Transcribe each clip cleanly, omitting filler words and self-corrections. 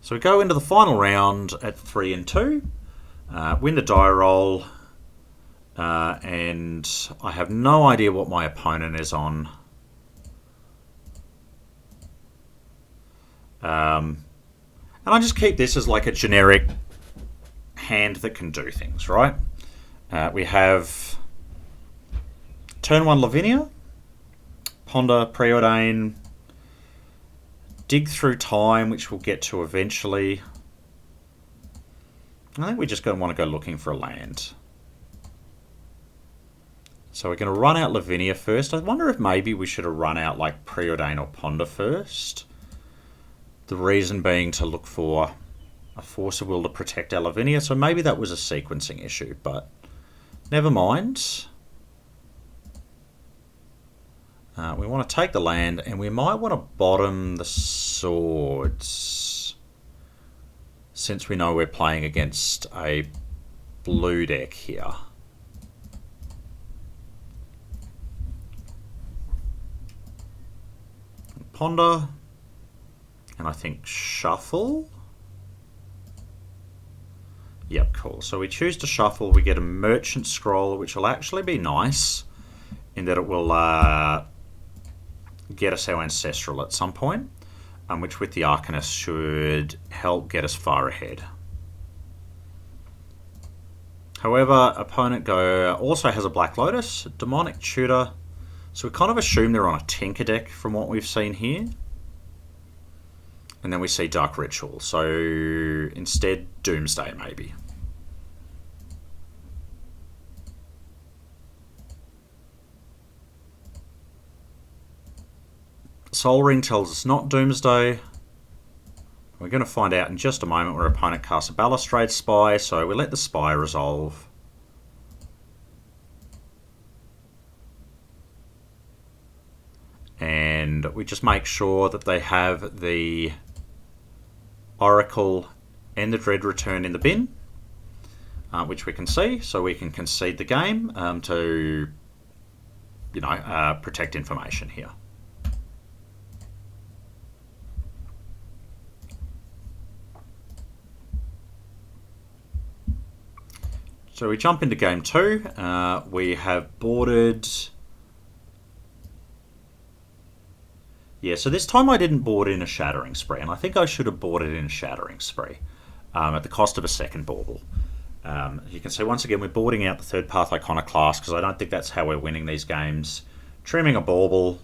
So we go into the final round at 3 and 2. Win the die roll. And I have no idea what my opponent is on. And I just keep this as like a generic hand that can do things, right? We have turn 1 Lavinia, Ponder, Preordain, Dig Through Time, which we'll get to eventually. I think we're just going to want to go looking for a land. So we're going to run out Lavinia first. I wonder if maybe we should have run out like Preordain or Ponder first. The reason being to look for a Force of Will to protect our Lavinia. So maybe that was a sequencing issue, but never mind. We want to take the land, and we might want to bottom the swords, since we know we're playing against a blue deck here. Ponder, and I think shuffle. Yep, cool. So we choose to shuffle. We get a Merchant Scroll, which will actually be nice in that it will get us our Ancestral at some point, which with the Arcanist should help get us far ahead. However, opponent also has a Black Lotus, Demonic Tutor, so we kind of assume they're on a Tinker deck from what we've seen here. And then we see Dark Ritual, so instead Doomsday maybe. Soul Ring tells us not Doomsday. We're going to find out in just a moment where opponent casts a Balustrade Spy, so we let the Spy resolve. And we just make sure that they have the Oracle and the Dread Return in the bin, which we can see, so we can concede the game to, protect information here. So we jump into game 2. We have boarded... Yeah, so this time I didn't board in a Shattering Spree, and I think I should have boarded in a Shattering Spree at the cost of a second bauble. You can see, once again, we're boarding out the Third Path Iconoclast because I don't think that's how we're winning these games. Trimming a bauble,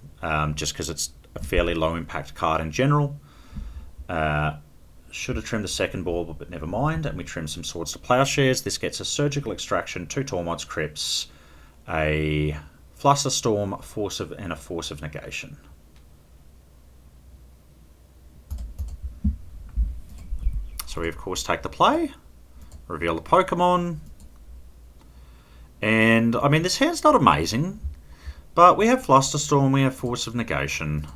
just because it's a fairly low impact card in general. Should have trimmed the second bauble, but never mind. And we trim some Swords to Plowshares. This gets a Surgical Extraction, 2 Tormod's Crypts, a Flusterstorm, and a Force of Negation. So we, of course, take the play, reveal the Pokemon, and, I mean, this hand's not amazing, but we have Flusterstorm, we have Force of Negation.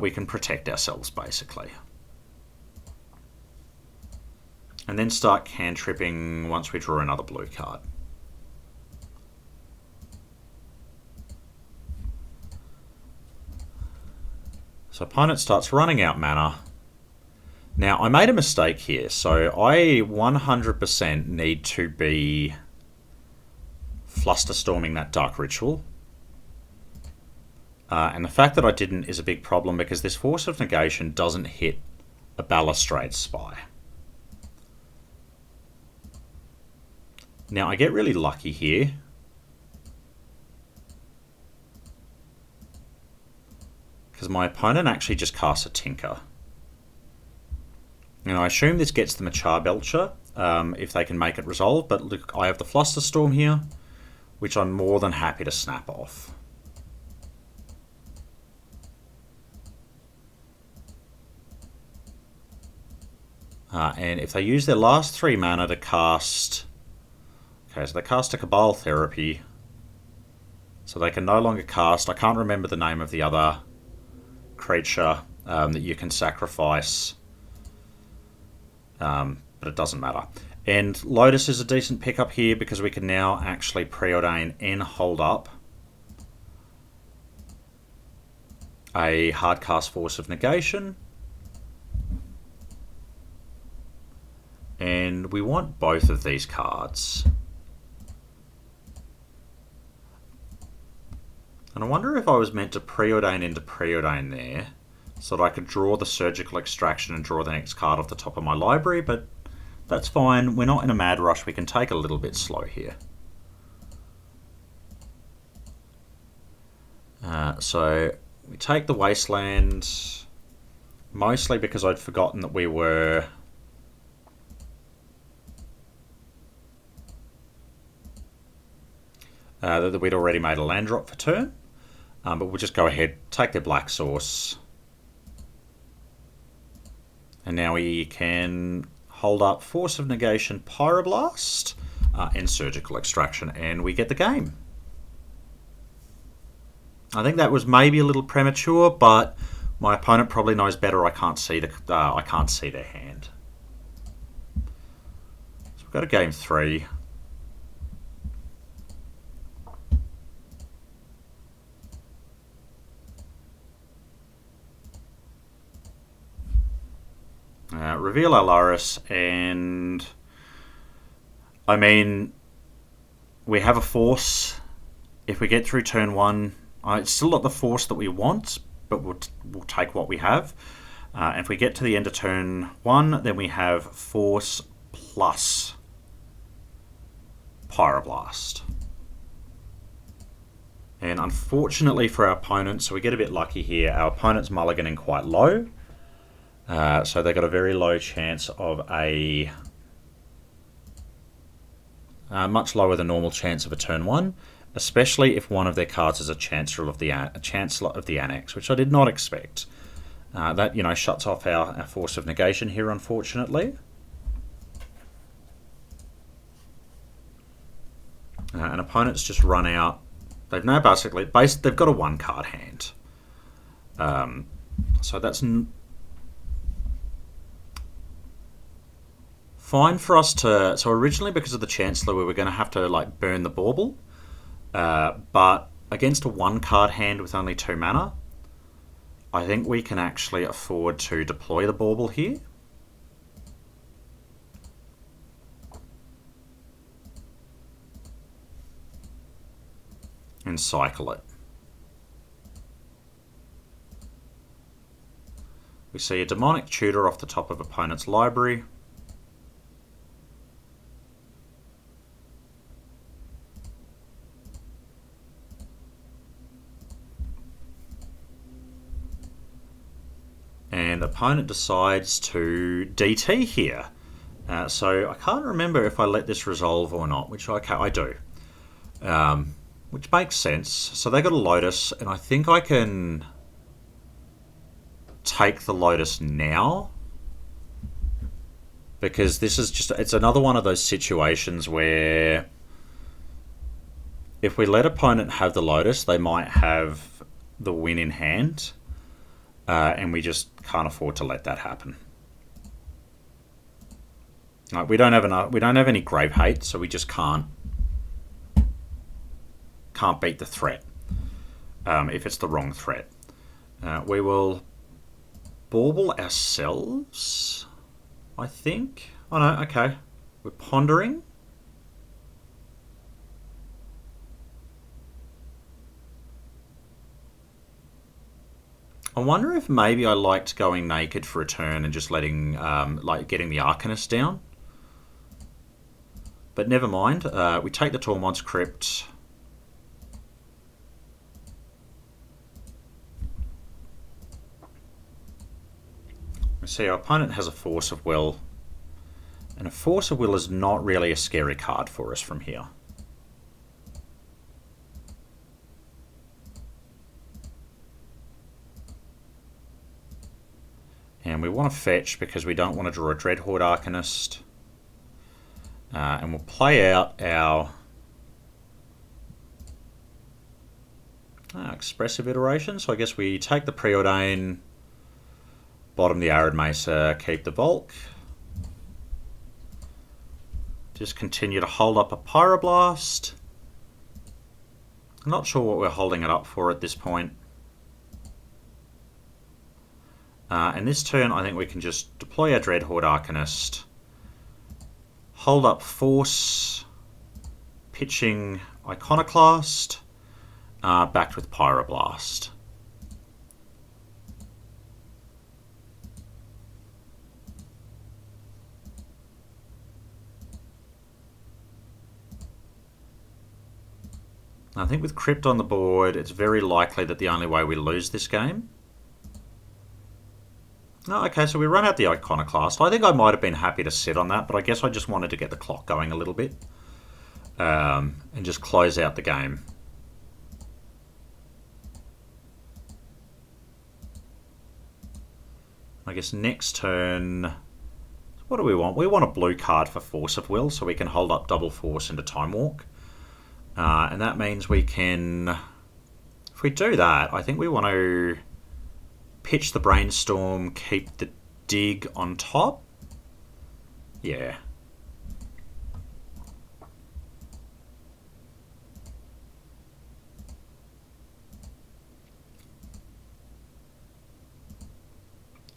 We can protect ourselves, basically. And then start cantripping once we draw another blue card. So opponent starts running out mana. Now, I made a mistake here, so I 100% need to be Flusterstorming that Dark Ritual. And the fact that I didn't is a big problem because this Force of Negation doesn't hit a Balustrade Spy. Now, I get really lucky here. Because my opponent actually just casts a Tinker. And I assume this gets them a Charbelcher if they can make it resolve. But look, I have the Flusterstorm here, which I'm more than happy to snap off. And if they use their last 3 mana to cast... Okay, so they cast a Cabal Therapy. So they can no longer cast... I can't remember the name of the other creature that you can sacrifice. But it doesn't matter. And Lotus is a decent pickup here because we can now actually preordain and hold up a hardcast Force of Negation. And we want both of these cards. And I wonder if I was meant to preordain into preordain there, so that I could draw the surgical extraction and draw the next card off the top of my library, but that's fine. We're not in a mad rush. We can take a little bit slow here. So we take the Wasteland, mostly because I'd forgotten that we were... that we'd already made a land drop for turn. But we'll just go ahead, take their black source. And now we can hold up Force of Negation, Pyroblast, and Surgical Extraction, and we get the game. I think that was maybe a little premature, but my opponent probably knows better. I can't see their hand. So we've got a game 3. Reveal our Lurrus, and I mean, we have a force. If we get through turn 1, it's still not the force that we want, but we'll take what we have. And if we get to the end of turn 1, then we have force plus Pyroblast. And unfortunately for our opponent, so we get a bit lucky here, our opponent's mulliganing quite low. So they got a very low chance of a much lower than normal chance of a turn 1, especially if one of their cards is a Chancellor of the Annex, which I did not expect. That, you know, shuts off our Force of Negation here, unfortunately. And opponents just run out. They've now basically they've got a 1-card hand. So that's fine for us to... So originally, because of the Chancellor, we were going to have to like burn the bauble. But against a 1-card hand with only 2 mana, I think we can actually afford to deploy the bauble here. And cycle it. We see a Demonic Tutor off the top of opponent's library. And the opponent decides to DT here. So I can't remember if I let this resolve or not, which I do. Which makes sense. So they got a Lotus, and I think I can take the Lotus now. Because this is just... It's another one of those situations where if we let opponent have the Lotus, they might have the win in hand. And we just can't afford to let that happen. Like, we don't have any grave hate, so we just can't beat the threat if it's the wrong threat. We will bauble ourselves, I think. Oh no, okay. We're pondering. I wonder if maybe I liked going naked for a turn and just letting, like, getting the Arcanist down. But never mind. We take the Tormod's Crypt. We see our opponent has a Force of Will. And a Force of Will is not really a scary card for us from here. And we want to fetch because we don't want to draw a Dreadhorde Arcanist. And we'll play out our expressive iteration. So I guess we take the Preordain, bottom the Arid Mesa, keep the Volk. Just continue to hold up a Pyroblast. I'm not sure what we're holding it up for at this point. And this turn, I think we can just deploy our Dreadhorde Arcanist hold up Force, pitching Iconoclast, backed with Pyroblast. I think with Crypt on the board, it's very likely that the only way we lose this game. Oh, okay, so we run out the Iconoclast. I think I might have been happy to sit on that, but I guess I just wanted to get the clock going a little bit. And just close out the game. I guess next turn... What do we want? We want a blue card for Force of Will, so we can hold up double Force into Time Walk. And that means we can... If we do that, I think we want to pitch the Brainstorm, keep the Dig on top. Yeah.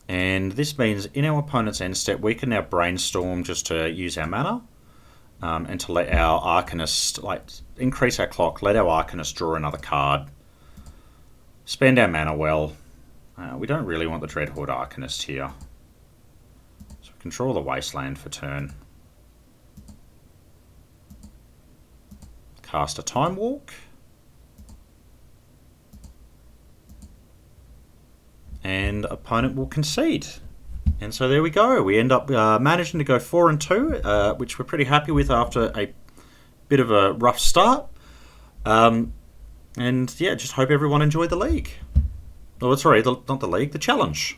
And this means in our opponent's end step, we can now Brainstorm just to use our mana. And to let our Arcanist, increase our clock, let our Arcanist draw another card. Spend our mana well. We don't really want the Dreadhorde Arcanist here. So we can draw the Wasteland for turn. Cast a Time Walk. And opponent will concede. And so there we go. We end up managing to go 4-2, which we're pretty happy with after a bit of a rough start. And yeah, just hope everyone enjoyed the league. Oh, sorry, not the league, the challenge.